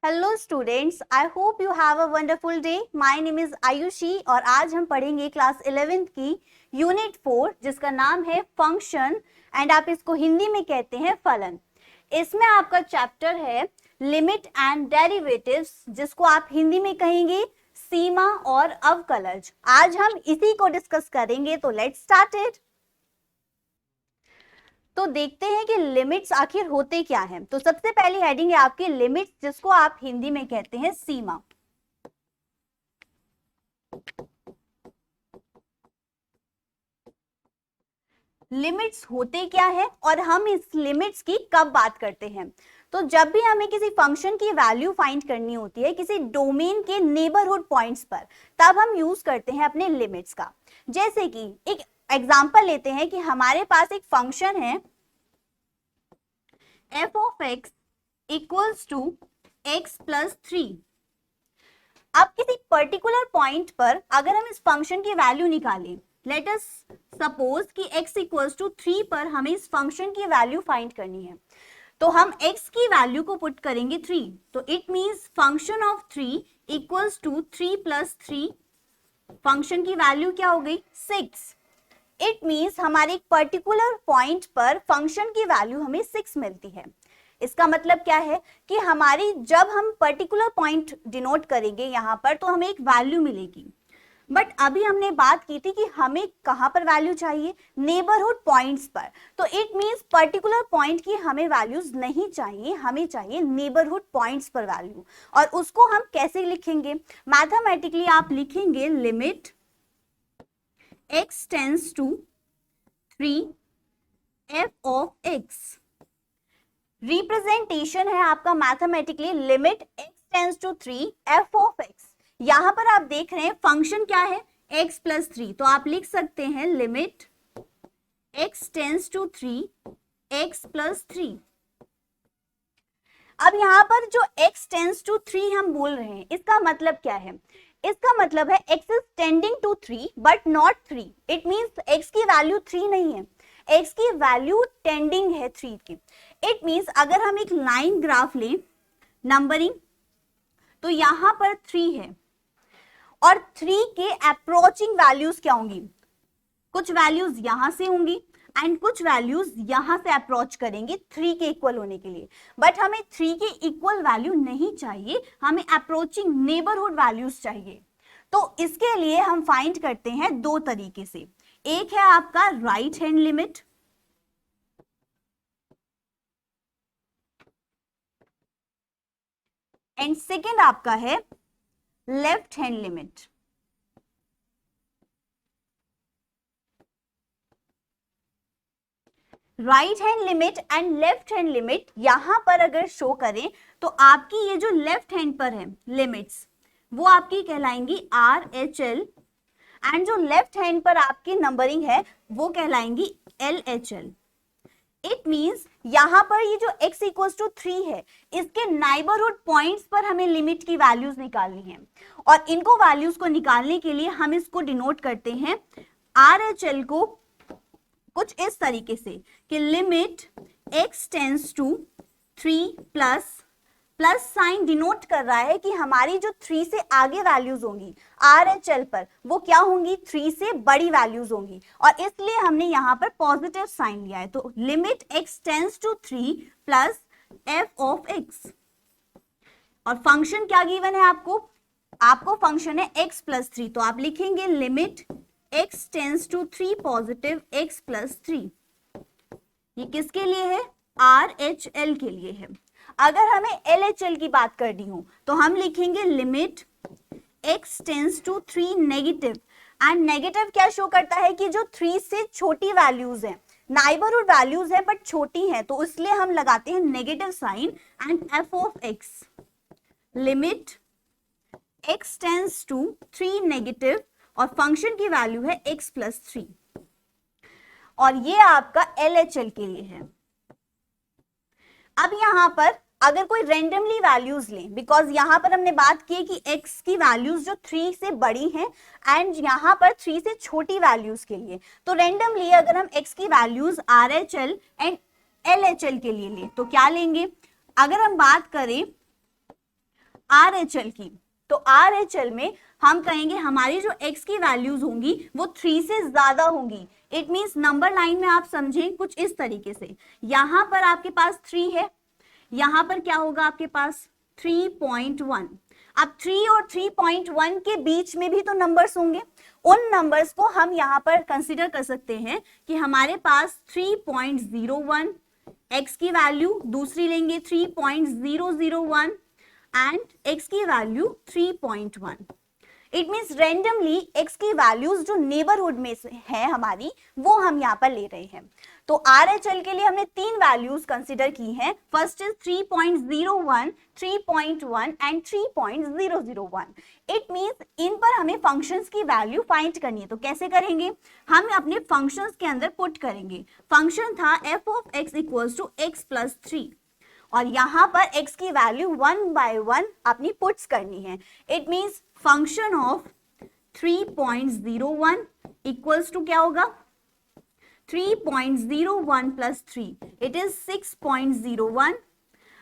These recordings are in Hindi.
Hello students, I hope you have a wonderful day. My name is Ayushi और आज हम पढ़ेंगे क्लास 11th की यूनिट 4 जिसका नाम है फंक्शन एंड आप इसको हिंदी में कहते हैं फलन। इसमें आपका चैप्टर है लिमिट एंड डेरिवेटिव्स जिसको आप हिंदी में कहेंगे सीमा और अवकलज। आज हम इसी को डिस्कस करेंगे, तो लेट्स स्टार्ट इट। तो देखते हैं कि लिमिट्स आखिर होते क्या हैं। तो सबसे पहली हेडिंग है आपकी लिमिट्स जिसको आप हिंदी में कहते हैं सीमा। लिमिट्स होते क्या है और हम इस लिमिट्स की कब बात करते हैं। तो जब भी हमें किसी फंक्शन की वैल्यू फाइंड करनी होती है किसी डोमेन के नेबरहुड पॉइंट्स पर, तब हम यूज करते हैं अपने लिमिट्स का। जैसे कि एक एग्जांपल लेते हैं कि हमारे पास एक फंक्शन है f of x equals to x plus 3। अब किसी पर्टिकुलर पॉइंट पर अगर हम इस फंक्शन की वैल्यू निकालें, लेट अस सपोज कि x इक्वल्स टू 3 पर हमें इस फंक्शन की वैल्यू फाइंड करनी है, तो हम x की वैल्यू को पुट करेंगे 3। तो it means function of 3 equals to 3 plus 3। Function की वैल्यू क्या हो गई 6। इट मीन्स हमारे एक पर्टिकुलर पॉइंट पर फंक्शन की वैल्यू हमें 6 मिलती है। इसका मतलब क्या है कि हमारी जब हम पर्टिकुलर पॉइंट डिनोट करेंगे यहाँ पर तो हमें एक वैल्यू मिलेगी। बट अभी हमने बात की थी कि हमें कहाँ पर वैल्यू चाहिए, नेबरहुड पॉइंट्स पर। तो इट मीन्स पर्टिकुलर पॉइंट की हमें वैल्यूज नहीं चाहिए, हमें चाहिए नेबरहुड पॉइंट्स पर वैल्यू। और उसको हम कैसे लिखेंगे, मैथमेटिकली आप लिखेंगे limit x tends to 3 f of x। Representation है आपका mathematically limit x tends to 3 f of x। यहां पर आप देख रहे हैं फंक्शन क्या है x प्लस 3, तो आप लिख सकते हैं limit x tends to 3 x plus 3। अब यहां पर जो x tends to 3 हम बोल रहे हैं इसका मतलब क्या है, इसका मतलब है x is tending to 3 but not 3। It means x की वैल्यू 3 नहीं है, x की वैल्यू टेंडिंग है 3 की। इट मीन्स अगर हम एक लाइन ग्राफ लें नंबरिंग, तो यहां पर 3 है और 3 के अप्रोचिंग वैल्यूज क्या होंगी, कुछ वैल्यूज यहां से होंगी एंड कुछ वैल्यूज यहां से अप्रोच करेंगे 3 के इक्वल होने के लिए। बट हमें 3 के इक्वल वैल्यू नहीं चाहिए, हमें अप्रोचिंग नेबरहुड वैल्यूज चाहिए। तो इसके लिए हम फाइंड करते हैं दो तरीके से। एक है आपका right hand limit and second आपका है left hand limit. Right hand limit and left hand limit यहां पर अगर शो करें तो आपकी ये जो लेफ्ट हैंड पर है लिमिट्स वो आपकी कहलाएंगी RHL एंड जो लेफ्ट हैंड पर आपकी नंबरिंग है वो कहलाएंगी LHL। इट मींस यहां पर ये जो x इक्वल्स टू 3 है इसके नाइबरहुड पॉइंट्स पर हमें लिमिट की वैल्यूज निकालनी है और इनको वैल्यूज को निकालने के लिए हम इसको डिनोट करते हैं RHL को कुछ इस तरीके से कि limit x tends to 3 plus plus sign denote कर रहा है कि हमारी जो 3 से आगे वैल्यूज होंगी RHL पर वो क्या होंगी 3 से बड़ी वैल्यूज होंगी और इसलिए हमने यहां पर पॉजिटिव साइन लिया है। तो limit x tends to 3 plus f of x और फंक्शन क्या गिवन है आपको फंक्शन है x प्लस 3, तो आप लिखेंगे limit x tends to 3 positive x plus 3। ये किसके लिए है, RHL के लिए है। अगर हमें LHL की बात करनी हो तो हम लिखेंगे limit x tends to 3 negative and negative क्या शो करता है कि जो 3 से छोटी वैल्यूज हैं, नाइबरहुड वैल्यूज हैं बट छोटी हैं, तो इसलिए हम लगाते हैं negative sign and f of x। Limit x tends to 3 negative और फंक्शन की वैल्यू है x प्लस 3 और ये आपका LHL के लिए है। अब यहां पर अगर कोई रेंडमली वैल्यूज लें, बिकॉज यहां पर हमने बात की कि x की वैल्यूज जो 3 से बड़ी हैं एंड यहां पर 3 से छोटी वैल्यूज के लिए, तो रेंडमली अगर हम x की वैल्यूज RHL एंड LHL के लिए लें तो क्या लेंगे। अगर हम बात करें आर एच एल की, तो आर एच एल में हम कहेंगे हमारी जो x की वैल्यूज होंगी वो 3 से ज्यादा होंगी। इट मींस नंबर लाइन में आप समझें कुछ इस तरीके से, यहां पर आपके पास 3 है, यहां पर क्या होगा आपके पास 3.1। अब 3 और 3.1 के बीच में भी तो नंबर्स होंगे, उन नंबर्स को हम यहां पर कंसीडर कर सकते हैं कि हमारे पास 3.01 x की वैल्यू, दूसरी लेंगे 3.001 एंड x की value 3.1। It means randomly x की वैल्यूज जो नेबरहुड में से है हमारी वो हम यहाँ पर ले रहे हैं। तो RHL के लिए हमने 3 वैल्यूज कंसीडर की हैं। First is 3.01, 3.1 and 3.001। It means in पर हमें फंक्शंस की वैल्यू फाइंड करनी है। तो कैसे करेंगे, हम अपने फंक्शंस के अंदर पुट करेंगे। फंक्शन था f of x equals to x plus 3 और यहां पर x की वैल्यू 1 बाय 1 अपनी पुट्स करनी है। It means function of 3.01 equals to क्या होगा 3.01 प्लस 3, इट इज 6.01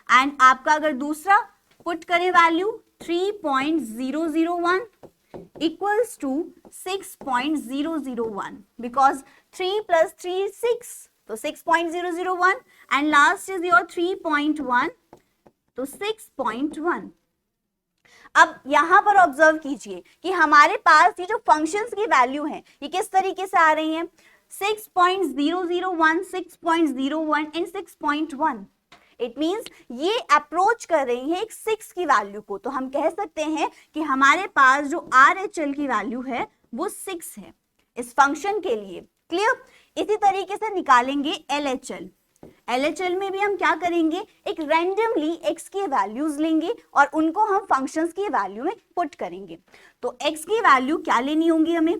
एंड आपका अगर दूसरा पुट करें value 3.001 equals to 6.001 because 3 plus 3 6, तो 6.001 एंड लास्ट इज योर 3.1, तो 6.1। अब यहां पर ऑब्जर्व कीजिए कि हमारे पास ये जो फंक्शंस की वैल्यू है ये किस तरीके से आ रही हैं, 6.001, 6.01 एंड 6.1। इट मींस ये अप्रोच कर रही है एक 6 की वैल्यू को। तो हम कह सकते हैं कि हमारे पास जो RHL की वैल्यू है वो 6 है इस फंक्शन के लिए। क्लियर। इसी तरीके से निकालेंगे LHL। LHL में भी हम क्या करेंगे, एक रैंडमली x की वैल्यूज लेंगे और उनको हम फंक्शंस की वैल्यू में पुट करेंगे। तो x की वैल्यू क्या लेनी होगी हमें,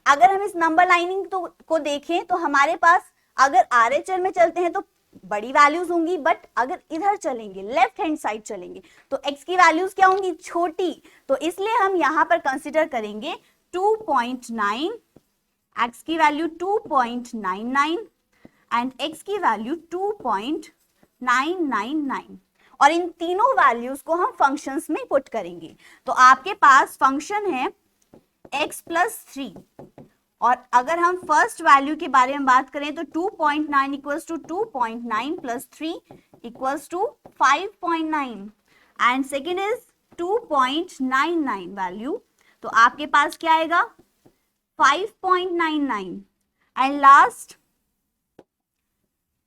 अगर हम इस नंबर लाइनिंग को देखें तो हमारे पास अगर RHL में चलते हैं तो बड़ी वैल्यूज होंगी, बट अगर इधर चलेंगे लेफ्ट हैंड साइड चलेंगे तो x की वैल्यूज क्या होंगी, छोटी। तो इसलिए हम यहां पर कंसिडर करेंगे 2.9, x की वैल्यू 2.99 एंड x की वैल्यू 2.999 और इन तीनों वैल्यूज को हम फंक्शंस में पुट करेंगे। तो आपके पास फंक्शन है x प्लस 3 और अगर हम फर्स्ट वैल्यू के बारे में बात करें तो 2.9 equals to 2.9 plus 3 equals to 5.9 and second is 2.99 value, तो आपके पास क्या आएगा 5.99 and last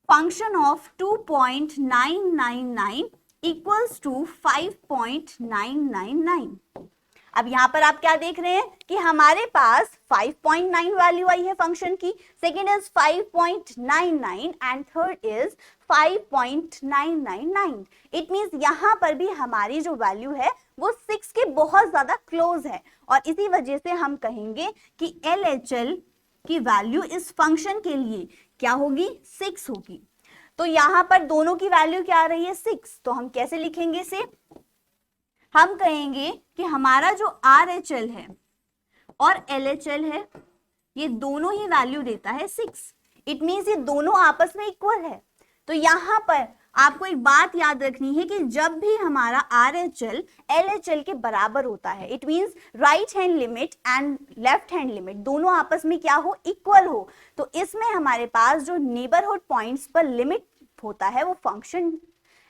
function of 2.999 equals to 5.999। अब यहां पर आप क्या देख रहे हैं कि हमारे पास 5.9 वैल्यू आई है फंक्शन की, second is 5.99 and third is 5.999। It means यहां पर भी हमारी जो वैल्यू है वो 6 के बहुत ज्यादा क्लोज है और इसी वजह से हम कहेंगे कि LHL की वैल्यू इस फंक्शन के लिए क्या होगी, 6 होगी। तो यहां पर दोनों की वैल्यू क्या आ रही है 6, तो हम कैसे लिखेंगे इसे, हम कहेंगे कि हमारा जो RHL है और LHL है ये दोनों ही वैल्यू देता है 6। इट मींस ये दोनों आपस में इक्वल है। तो यहां पर आपको एक बात याद रखनी है कि जब भी हमारा RHL LHL के बराबर होता है, it means right hand limit and left hand limit दोनों आपस में क्या हो, इक्वल हो, तो इसमें हमारे पास जो नेबरहुड पॉइंट्स पर लिमिट होता है वो फंक्शन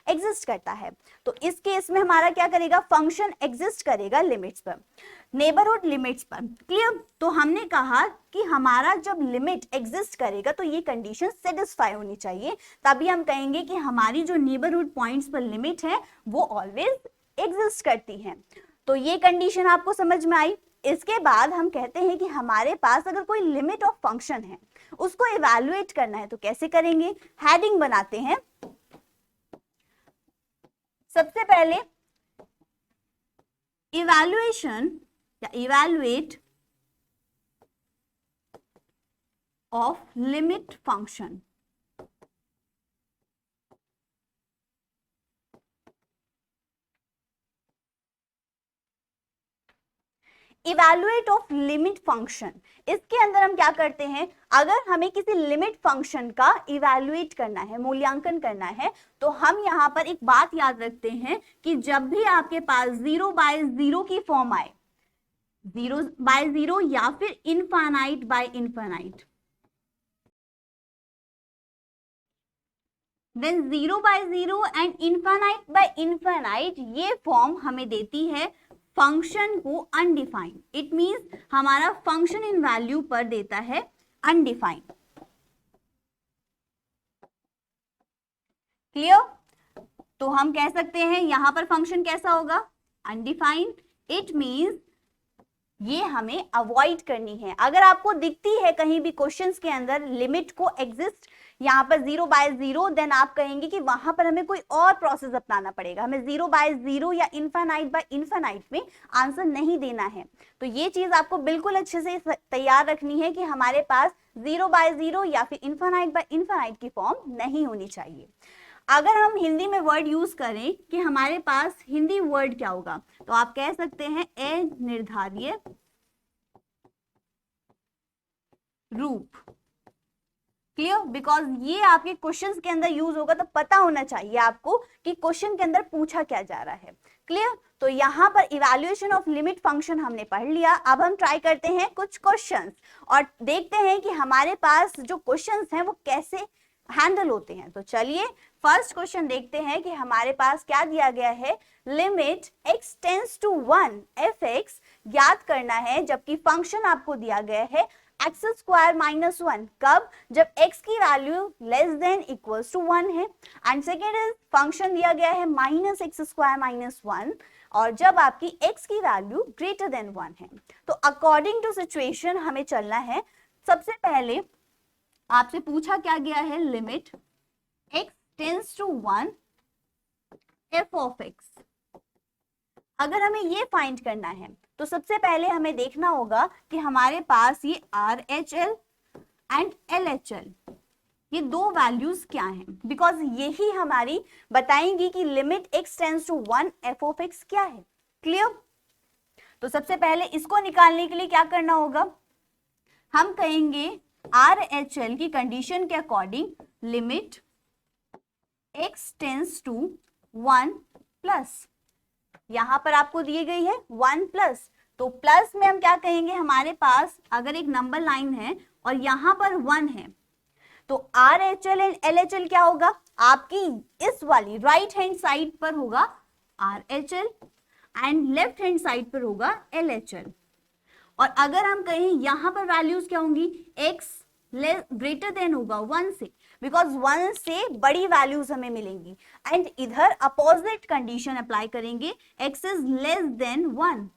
एग्जिस्ट करता है। तो इस केस में हमारा क्या करेगा, फंक्शन एग्जिस्ट करेगा लिमिट्स पर, नेबरहुड लिमिट्स पर। क्लियर। तो हमने कहा कि हमारा जब लिमिट एग्जिस्ट करेगा तो ये कंडीशन सेटिस्फाई होनी चाहिए, तभी हम कहेंगे कि हमारी जो नेबरहुड पॉइंट्स पर लिमिट है वो ऑलवेज एग्जिस्ट करती है। तो ये कंडीशन आपको समझ में आई। इसके बाद हम कहते हैं कि हमारे पास अगर कोई लिमिट ऑफ फंक्शन है उसको इवैल्यूएट करना है तो कैसे करेंगे, हेडिंग बनाते हैं। सबसे पहले इवैल्यूएशन या evaluate of limit function. Evaluate of limit function, इसके अंदर हम क्या करते हैं, अगर हमें किसी लिमिट फंक्शन का इवैल्यूएट करना है, मूल्यांकन करना है, तो हम यहाँ पर एक बात याद रखते हैं कि जब भी आपके पास 0/0 की फॉर्म आए, 0/0 या फिर infinite by infinite, then 0/0 and infinite by infinite, ये फॉर्म हमें देती है फंक्शन को अनडिफाइंड। इट मींस हमारा फंक्शन इन वैल्यू पर देता है अनडिफाइंड। क्लियर? तो हम कह सकते हैं यहां पर फंक्शन कैसा होगा, अनडिफाइंड। इट मींस ये हमें अवॉइड करनी है। अगर आपको दिखती है कहीं भी क्वेश्चंस के अंदर लिमिट को एग्जिस्ट यहाँ पर 0/0, देन आप कहेंगे कि वहां पर हमें कोई और प्रोसेस अपनाना पड़ेगा, हमें 0/0 या इनफाइनाइट बाय इनफाइनाइट में आंसर नहीं देना है। तो ये चीज आपको बिल्कुल अच्छे से तैयार रखनी है कि हमारे पास 0/0 या फिर इनफाइनाइट बाय इनफाइनाइट की फॉर्म नहीं होनी चाहिए। अगर हम हिंदी में वर्ड यूज करें कि हमारे पास हिंदी वर्ड क्या होगा, तो आप कह सकते हैं अनिर्धारित रूप। क्लियर? बिकॉज ये आपके क्वेश्चंस के अंदर यूज होगा, तो पता होना चाहिए आपको कि क्वेश्चन के अंदर पूछा क्या जा रहा है। क्लियर? तो यहाँ पर इवैल्यूएशन ऑफ लिमिट फंक्शन हमने पढ़ लिया। अब हम ट्राई करते हैं कुछ क्वेश्चंस और देखते हैं कि हमारे पास जो क्वेश्चंस हैं वो कैसे हैंडल होते हैं। तो चलिए फर्स्ट क्वेश्चन देखते हैं कि हमारे पास क्या दिया गया है। Limit x tends to 1 fx याद करना है, जबकि फंक्शन आपको दिया गया है x² - 1। कब? जब x की value less than equals to 1 है। एंड सेकेंड इज फंक्शन दिया गया है -x² - 1, और जब आपकी x की वैल्यू ग्रेटर देन 1 है। तो अकॉर्डिंग टू सिचुएशन हमें चलना है। सबसे पहले आपसे पूछा क्या गया है, limit x tends to 1 f of x। अगर हमें ये फाइंड करना है तो सबसे पहले हमें देखना होगा कि हमारे पास ये RHL एंड LHL, ये दो वैल्यूज क्या हैं, बिकॉज यही हमारी बताएंगी कि limit x tends to 1 f of x क्या है। क्लियर? तो सबसे पहले इसको निकालने के लिए क्या करना होगा, हम कहेंगे RHL की कंडीशन के according limit x tends to 1 plus, यहां पर आपको दिए गई है 1 प्लस, तो प्लस में हम क्या कहेंगे, हमारे पास अगर एक नंबर लाइन है और यहां पर 1 है, तो RHL एंड LHL क्या होगा, आपकी इस वाली राइट हैंड साइड पर होगा RHL and left hand side पर होगा LHL। और अगर हम कहें यहां पर वैल्यूज क्या होंगी, x ग्रेटर देन होगा 1 से, बिकॉज 1 से बड़ी वैल्यूज हमें मिलेंगी। एंड इधर अपोजिट कंडीशन अप्लाई करेंगे, x is less than 1,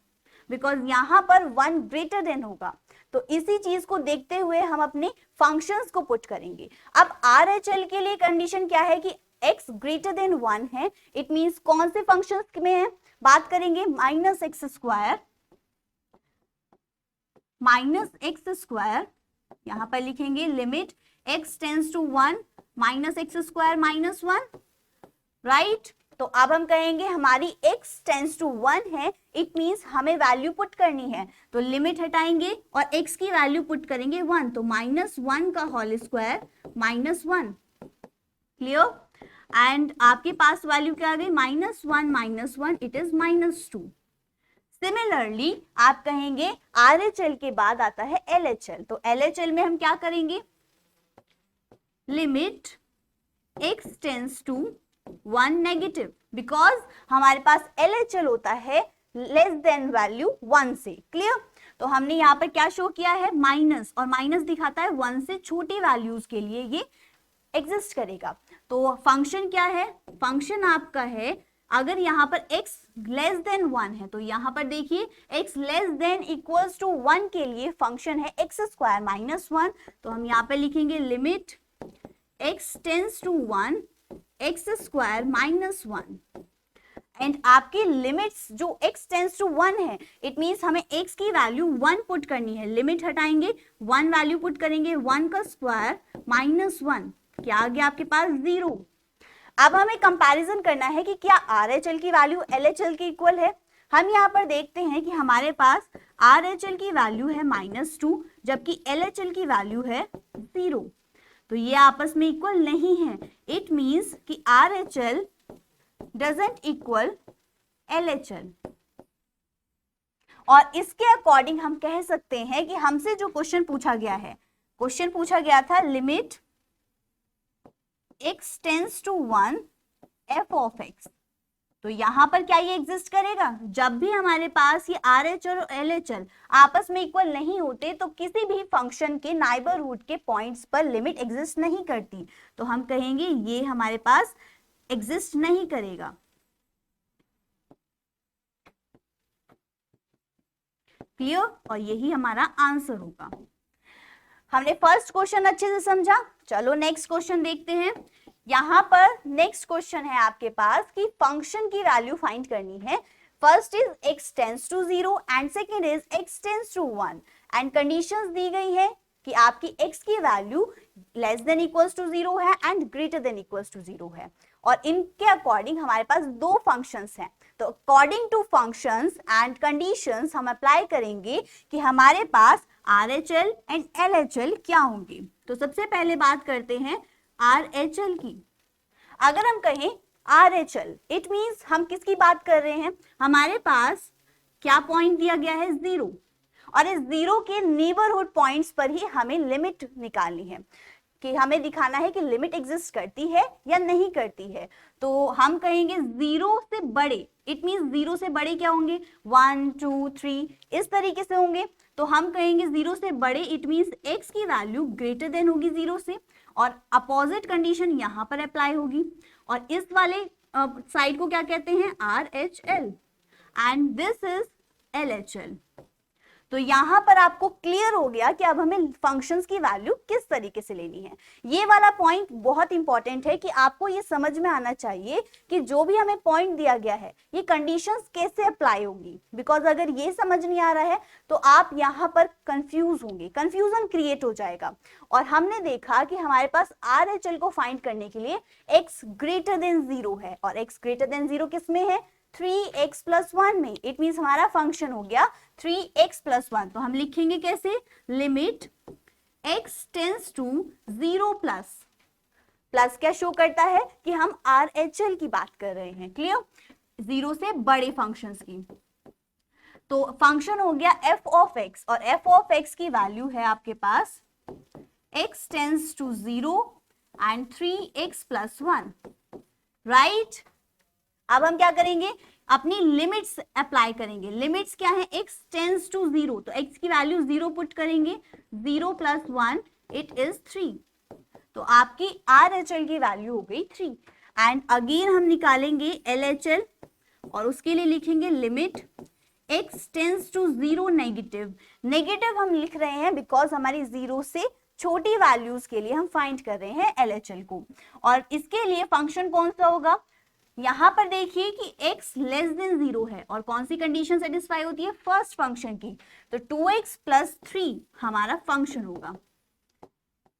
because यहां पर 1 ग्रेटर देन होगा। तो इसी चीज को देखते हुए हम अपने फंक्शंस को पुट करेंगे। अब RHL के लिए कंडीशन क्या है कि x ग्रेटर देन 1 है। इट मींस कौन से फंक्शंस में है, बात करेंगे -x², यहां पर लिखेंगे limit x tends to 1 -x² - 1, right. तो अब हम कहेंगे हमारी x टेंड्स टू 1 है, इट मींस हमें वैल्यू पुट करनी है, तो लिमिट हटाएंगे और x की वैल्यू पुट करेंगे 1, तो -1 का होल स्क्वायर -1। क्लियर? एंड आपके पास वैल्यू क्या आ गई, -1 - 1 इट इज -2। सिमिलरली आप कहेंगे RHL के बाद आता है LHL, तो LHL में हम क्या करेंगे, limit x tends to 1 negative, because हमारे पास LHL होता है लेस देन वैल्यू 1 से। क्लियर? तो हमने यहाँ पर क्या शो किया है, माइनस, और माइनस दिखाता है 1 से छोटी वैल्यूज के लिए ये एग्जिस्ट करेगा। तो फंक्शन क्या है, फंक्शन आपका है, अगर यहाँ पर x लेस देन 1 है, तो यहाँ पर देखिए x less than equals to 1 के लिए फंक्शन है x² - 1, तो हम यहाँ पे लिखेंगे limit x tends to 1 x² - 1। And आपकी लिमिट्स जो x टेंड्स टू 1 है, इट मींस हमें x की वैल्यू 1 पुट करनी है, लिमिट हटाएंगे 1 वैल्यू पुट करेंगे, 1 का स्क्वायर -1, क्या आ गया आपके पास 0। अब हमें कंपैरिजन करना है कि क्या RHL की वैल्यू LHL के इक्वल है, हम यहाँ पर देखते हैं कि हमारे पास RHL की वैल्यू है -2 जबकि LHL की वैल्यू है 0, तो ये आपस में इक्वल नहीं है। इट मीन्स कि RHL डजंट इक्वल LHL। और इसके अकॉर्डिंग हम कह सकते हैं कि हमसे जो क्वेश्चन पूछा गया है, क्वेश्चन पूछा गया था limit x tends to 1 f of x, तो यहां पर क्या ये एग्जिस्ट करेगा? जब भी हमारे पास ये RHL और LHL आपस में इक्वल नहीं होते तो किसी भी फंक्शन के नाइबरहुड के पॉइंट्स पर लिमिट एग्जिस्ट नहीं करती, तो हम कहेंगे ये हमारे पास एग्जिस्ट नहीं करेगा। क्लियर? और यही हमारा आंसर होगा। हमने फर्स्ट क्वेश्चन अच्छे से समझा। चलो नेक्स्ट क्वेश्चन देखते हैं। यहाँ पर नेक्स्ट क्वेश्चन है आपके पास कि फंक्शन की वैल्यू फाइंड करनी है। First is x tends to 0 and second is x tends to 1 and conditions दी गई है कि आपकी x की value less than equals to 0 है and greater than equals to 0 है, और इनके अकॉर्डिंग हमारे पास दो फंक्शंस हैं। तो according to functions and conditions हम अप्लाई करेंगे कि हमारे पास RHL एंड LHL क्या होंगे। तो सबसे पहले बात करते हैं RHL की। अगर हम कहें RHL, इट मींस हम किसकी बात कर रहे हैं? हमारे पास क्या पॉइंट दिया गया है? 0, और इस 0 के नेबरहुड पॉइंट्स पर ही हमें लिमिट निकालनी है कि हमें दिखाना है कि लिमिट एग्जिस्ट करती है या नहीं करती है। तो हम कहेंगे 0 से बड़े, इट मींस 0 से बड़े क्या होंगे? 1 2 3 इस तरीके से होंगे। तो हम कहेंगे 0 से बड़े, इट मींस x की वैल्यू ग्रेटर देन होगी 0 से, और अपोजिट कंडीशन यहाँ पर अप्लाई होगी। और इस वाले साइड को क्या कहते हैं? RHL and this is LHL। तो यहां पर आपको क्लियर हो गया कि अब हमें फंक्शंस की वैल्यू किस तरीके से लेनी है। ये वाला पॉइंट बहुत इंपॉर्टेंट है कि आपको ये समझ में आना चाहिए कि जो भी हमें पॉइंट दिया गया है ये कंडीशंस कैसे अप्लाई होंगी, बिकॉज अगर ये समझ नहीं आ रहा है तो आप यहाँ पर कंफ्यूज होंगे, कंफ्यूजन क्रिएट हो जाएगा। और हमने देखा कि हमारे पास RHL को फाइंड करने के लिए x ग्रेटर देन 0 है, और x ग्रेटर देन 0 किस में है? 3x + 1 में। इट मीन्स हमारा फंक्शन हो गया 3x + 1। तो हम लिखेंगे कैसे? Limit x tends to 0 plus क्या शो करता है कि हम RHL की बात कर रहे हैं। क्लियर? 0 से बड़े फंक्शंस की। तो फंक्शन हो गया f ऑफ x, और f ऑफ x की वैल्यू है आपके पास x tends to 0 and 3x + 1, right? अब हम क्या करेंगे? अपनी लिमिट्स अप्लाई करेंगे। लिमिट्स क्या है? x टेंड्स टू 0, तो x की वैल्यू 0 पुट करेंगे, 0 + 1 इट इज 3, तो आपकी RHL की वैल्यू हो गई 3। एंड अगेन हम निकालेंगे LHL, और उसके लिए लिखेंगे limit x tends to 0 negative. Negative हम लिख रहे हैं बिकॉज हमारी 0 से छोटी वैल्यूज के लिए हम फाइंड कर रहे हैं LHL को। और इसके लिए फंक्शन कौन सा होगा? यहां पर देखिए कि x लेस देन 0 है, और कौन सी कंडीशन सेटिस्फाई होती है? फर्स्ट फंक्शन की। तो 2x + 3 हमारा फंक्शन होगा।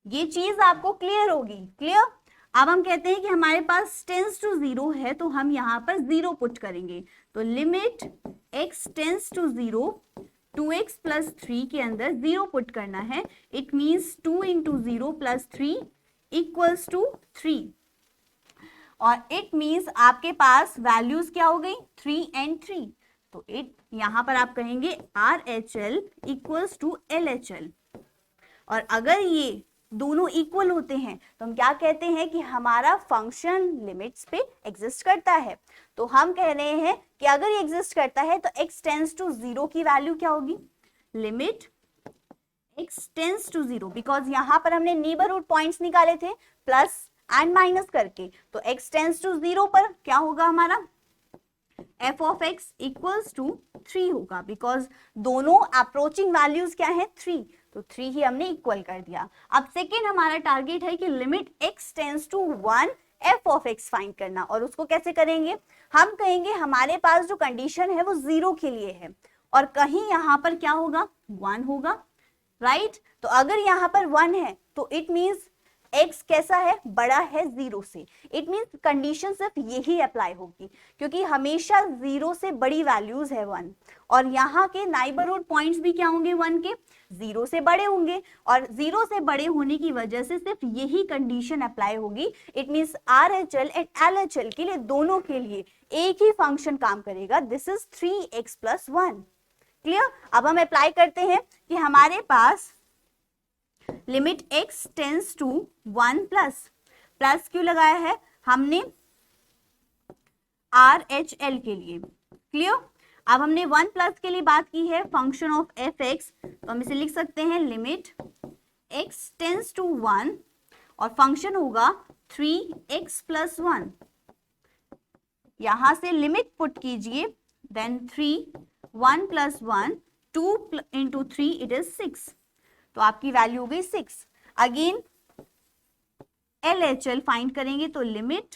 ये चीज आपको क्लियर होगी। क्लियर? अब हम कहते हैं कि हमारे पास टेंड्स टू 0 है, तो हम यहाँ पर 0 पुट करेंगे। तो limit x tends to 0, 2x + 3 के अंदर 0 पुट करना है। इट मीन्स 2 × 0 + 3 = 3, और इट मीन्स आपके पास वैल्यूज क्या हो गई? 3 and 3। तो यहां पर आप कहेंगे RHL = LHL। और अगर ये दोनों इक्वल होते हैं तो हम क्या कहते हैं कि हमारा फंक्शन लिमिट्स पे एग्जिस्ट करता है। तो हम कह रहे हैं कि अगर ये एग्जिस्ट करता है तो x टेंड्स टू 0 की वैल्यू क्या होगी? Limit x tends to 0, because यहां पर हमने नेबरहुड पॉइंट्स निकाले थे प्लस एंड माइनस करके, तो x टेंड्स टू 0 पर क्या होगा? हमारा f ऑफ x = 3 होगा, बिकॉज दोनों अप्रोचिंग वैल्यूज क्या है? 3, तो 3 ही हमने इक्वल कर दिया। अब सेकेंड हमारा टारगेट है कि limit x tends to 1 f of x find करना, और उसको कैसे करेंगे? हम कहेंगे हमारे पास जो कंडीशन है वो 0 के लिए है, और कहीं यहाँ पर क्या होगा? 1 होगा, राइट? तो अगर यहाँ पर 1 है तो इट मीन्स x कैसा है, बड़ा है 0 से, इट मीन्स कंडीशन सिर्फ यही अप्लाई होगी क्योंकि हमेशा 0 से बड़ी वैल्यूज है 1, और यहाँ के नाइबरहुड पॉइंट्स भी क्या होंगे 1 के 0 से बड़े होंगे, और 0 से बड़े होने की वजह से सिर्फ यही कंडीशन अप्लाई होगी। It means RHL and LHL के लिए दोनों के लिए एक ही फंक्शन काम करेगा, दिस इज 3x + 1। क्लियर? अब हम अप्लाई करते हैं कि हमारे पास limit x tends to 1 plus क्यों लगाया है हमने RHL के लिए। क्लियर? अब हमने 1 प्लस के लिए बात की है फंक्शन ऑफ fx, तो हम इसे लिख सकते हैं लिमिट x टेंस टू 1 और फंक्शन होगा 3x + 1। यहां से लिमिट पुट कीजिए, देन 3 1 + 1 2 × 3 इट इज 6, तो आपकी वैल्यू हो गई 6। अगेन LHL फाइंड करेंगे तो limit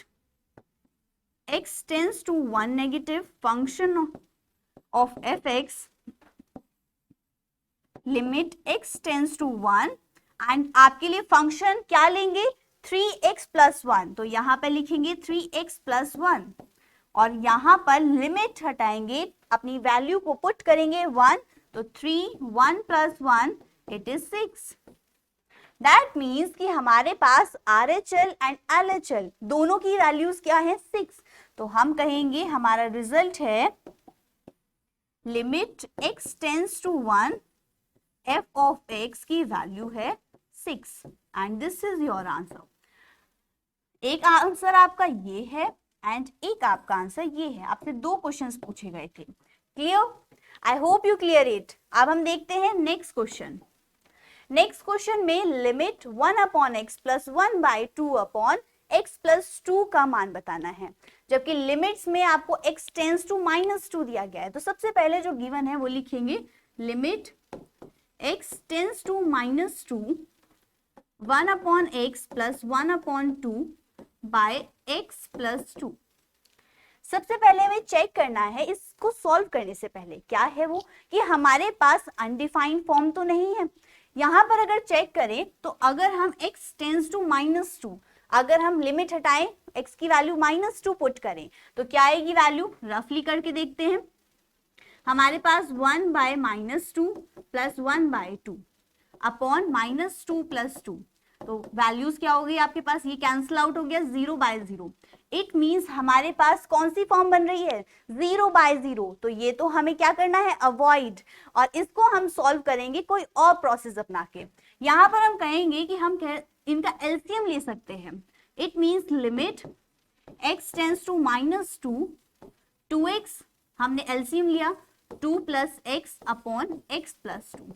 x tends to 1 negative function of fx, limit x tends to 1 and आपके लिए फंक्शन क्या लेंगे 3x + 1, तो यहां पर लिखेंगे 3x + 1 और यहां पर लिमिट हटाएंगे, अपनी वैल्यू को पुट करेंगे 1, तो 3 1 + 1 इट इज 6। दैट मीन्स कि हमारे पास RHL एंड LHL दोनों की वैल्यूज क्या है 6, तो हम कहेंगे हमारा रिजल्ट है limit x tends to 1 f of x की वैल्यू है 6 and this is your answer. एक आंसर आपका ये है एंड एक आपका आंसर ये है, आपसे 2 क्वेश्चंस पूछे गए थे। Clear? I hope you clear it. अब हम देखते हैं नेक्स्ट क्वेश्चन। नेक्स्ट क्वेश्चन में लिमिट 1/x + 1/2/x + 2 का मान बताना है, जबकि लिमिट्स में आपको x टेंस टू -2 दिया गया है। तो सबसे पहले जो गिवन है वो लिखेंगे limit x tends to -2 1/x + 1/2/x + 2। सबसे पहले हमें चेक करना है इसको सॉल्व करने से पहले क्या है वो कि हमारे पास अनडिफाइंड फॉर्म तो नहीं है। यहां पर अगर चेक करें तो अगर हम x टेंस टू -2, अगर हम लिमिट हटाएं x की वैल्यू -2 पुट करें तो क्या आएगी वैल्यू, रफली करके देखते हैं। हमारे पास 1/-2 + 1/2 अपॉन -2 + 2, तो वैल्यूज क्या हो गई आपके पास, ये कैंसिल आउट हो गया 0/0। इट मीन्स हमारे पास कौन सी फॉर्म बन रही है 0/0, तो ये तो हमें क्या करना है अवॉइड, और इसको हम सॉल्व करेंगे कोई और प्रोसेस अपना के। यहां पर हम कहेंगे कि हम इनका एलसीएम ले सकते हैं। It means limit x tends to -2 2x, हमने एलसीएम लिया 2 + x अपॉन x + 2,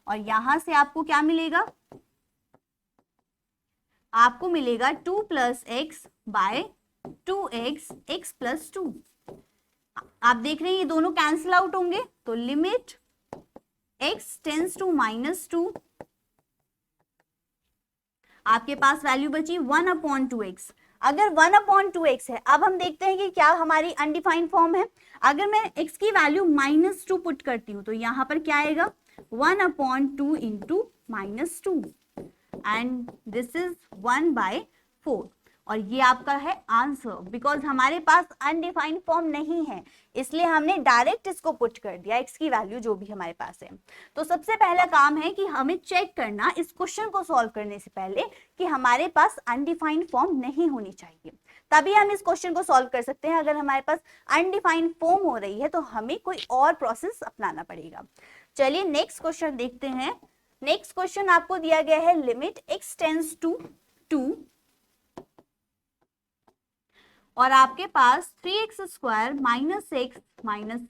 और यहां से आपको क्या मिलेगा, आपको मिलेगा 2 + x/2x x + 2। आप देख रहे हैं ये दोनों कैंसिल आउट होंगे, तो लिमिट x टेंस टू -2, आपके पास वैल्यू बची 1/2x। अगर 1/2x है, अब हम देखते हैं कि क्या हमारी अनडिफाइंड फॉर्म है। अगर मैं x की वैल्यू -2 पुट करती हूं तो यहां पर क्या आएगा 1/2 × -2 एंड दिस इज 1/4, और ये आपका है आंसर। बिकॉज हमारे पास अनडिफाइंड फॉर्म नहीं है इसलिए हमने डायरेक्ट इसको पुट कर दिया x की वैल्यू जो भी हमारे पास है। तो सबसे पहला काम है कि हमें चेक करना इस क्वेश्चन को सॉल्व करने से पहले कि हमारे पास अनडिफाइंड फॉर्म नहीं होनी चाहिए, तभी हम इस क्वेश्चन को सॉल्व कर सकते हैं। अगर हमारे पास अनडिफाइंड फॉर्म हो रही है तो हमें कोई और प्रोसेस अपनाना पड़ेगा। चलिए नेक्स्ट क्वेश्चन देखते हैं। नेक्स्ट क्वेश्चन आपको दिया गया है लिमिट x टेंस टू 2 और आपके पास 3x² - x -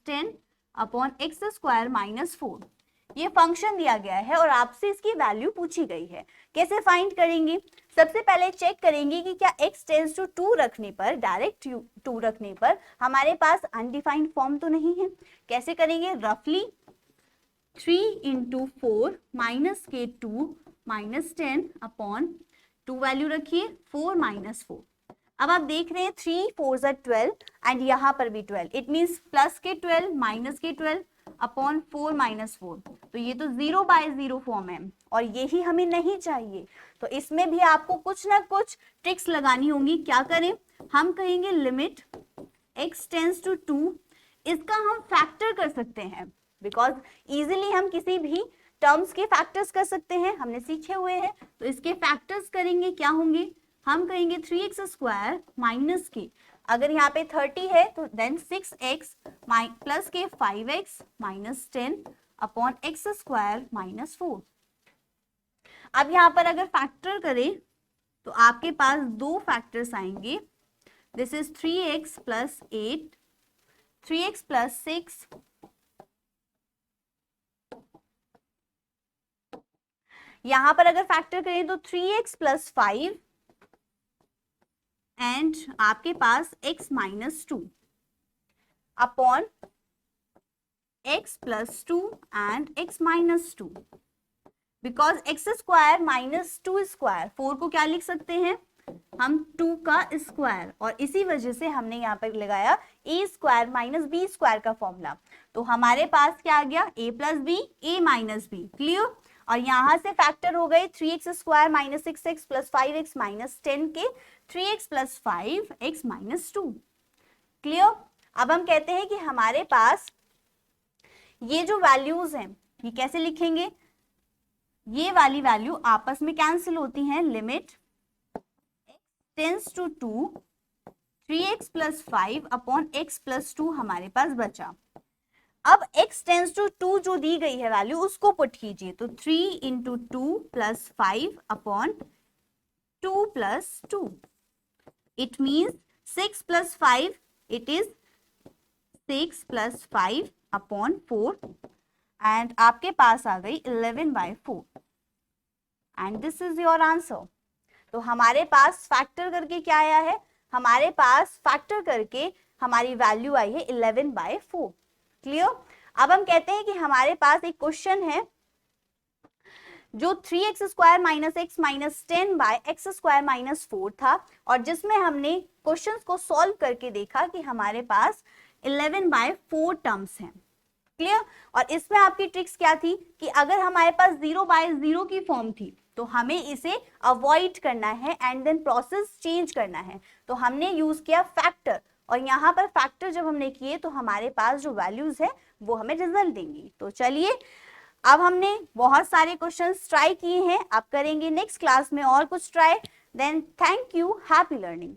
10 अपॉन x² - 4 ये फंक्शन दिया गया है और आपसे इसकी वैल्यू पूछी गई है। कैसे फाइंड करेंगे, सबसे पहले चेक करेंगे कि क्या x टेंस टू 2 रखने पर, डायरेक्ट 2 रखने पर हमारे पास अनडिफाइंड फॉर्म तो नहीं है। कैसे करेंगे, रफली 3 × 4 -k2 - 10 अपॉन 2 वैल्यू रखिए 4 - 4। अब आप देख रहे हैं 3 4 12 एंड यहाँ पर भी 12, it means +k12 - k12 upon 4 minus 4, तो ये तो 0 बाय 0 फॉर्म है और यही हमें नहीं चाहिए। तो इसमें भी आपको कुछ ना कुछ ट्रिक्स लगानी होंगी। क्या करें, हम कहेंगे लिमिट x टेंड्स टू 2, इसका हम फैक्टर कर सकते हैं, बिकॉज इजीली हम किसी भी टर्म्स के फैक्टर्स कर सकते हैं, हमने सीखे हुए हैं। तो इसके फैक्टर्स करेंगे, क्या होंगे, हम कहेंगे 3x स्क्वायर माइनस के, अगर यहाँ पे 30 है तो देन 6x प्लस के 5x minus 10 upon x square minus 4। अब यहाँ पर अगर फैक्टर करें तो आपके पास दो फैक्टर्स आएंगे, this is 3x plus 8, 3x plus 6, यहां पर अगर फैक्टर करें तो 3x प्लस 5 एंड आपके पास x minus 2 upon x plus 2 and x minus 2, because x square minus 2 square, 4 को क्या लिख सकते हैं हम 2 का स्क्वायर, और इसी वजह से हमने यहाँ पर लगाया a square minus B square का फॉर्मूला। तो हमारे पास क्या आ गया, a plus B, a minus B, clear. और यहां से फैक्टर हो गए 3x square minus 6x plus 5x minus 10 के 3x plus 5x minus 2, clear. अब हम कहते हैं कि हमारे पास ये जो वैल्यूज हैं ये कैसे लिखेंगे, ये वाली वैल्यू आपस में कैंसिल होती हैं, limit x tends to 2, 3x plus 5 upon x plus 2 हमारे पास बचा। अब x टेंड्स टू 2 जो दी गई है वैल्यू उसको पुट कीजिए, तो 3 into 2 plus 5 upon 2 plus 2, it means 6 plus 5, it is 6 plus 5 upon 4 and आपके पास आ गई 11 by 4 and this is your answer. तो हमारे पास फैक्टर करके क्या आया है, हमारे पास फैक्टर करके हमारी वैल्यू आई है 11 बाय 4, क्लियर। अब हम कहते हैं कि हमारे पास एक क्वेश्चन है जो 3x square minus X minus 10 by X square minus 4 था, और जिसमें हमने क्वेश्चंस को सॉल्व करके देखा कि हमारे पास 11 बाय 4 टर्म्स हैं, क्लियर। और इसमें आपकी ट्रिक्स क्या थी कि अगर हमारे पास 0 बाय 0 की फॉर्म थी तो हमें इसे अवॉइड करना है एंड देन प्रोसेस चेंज करना है, तो हमने यूज किया फैक्टर, और यहाँ पर फैक्टर जब हमने किए तो हमारे पास जो वैल्यूज है वो हमें रिजल्ट देंगी। तो चलिए, अब हमने बहुत सारे क्वेश्चंस ट्राई किए हैं, अब करेंगे नेक्स्ट क्लास में और कुछ try. Then thank you, happy learning.